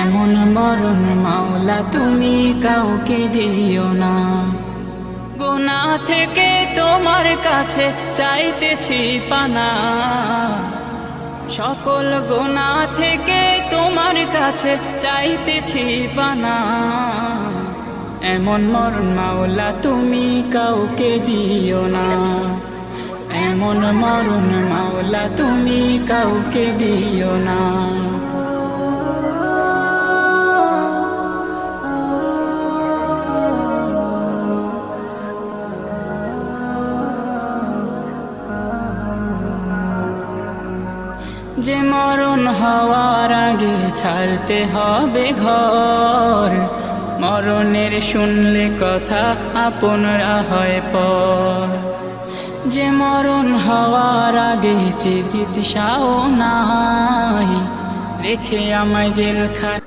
এমন মরণ মাওলা তুমি কাউকে দিও না। গুনাহ থেকে তোমার কাছে চাইতেছি পানা, সকল গুনাহ থেকে তোমার কাছে চাইতেছি পানা। এমন মরণ মাওলা তুমি কাউকে দিও না। এমন মরণ মাওলা তুমি কাউকে দিও না। যে মরণ হওয়ার আগে ছাড়তে হবে ঘর, মরণের শুনলে কথা আপনরা হয় পর। যে মরণ হওয়ার আগে চিকিৎসাও নাই, রেখে আমায় জেলখানায়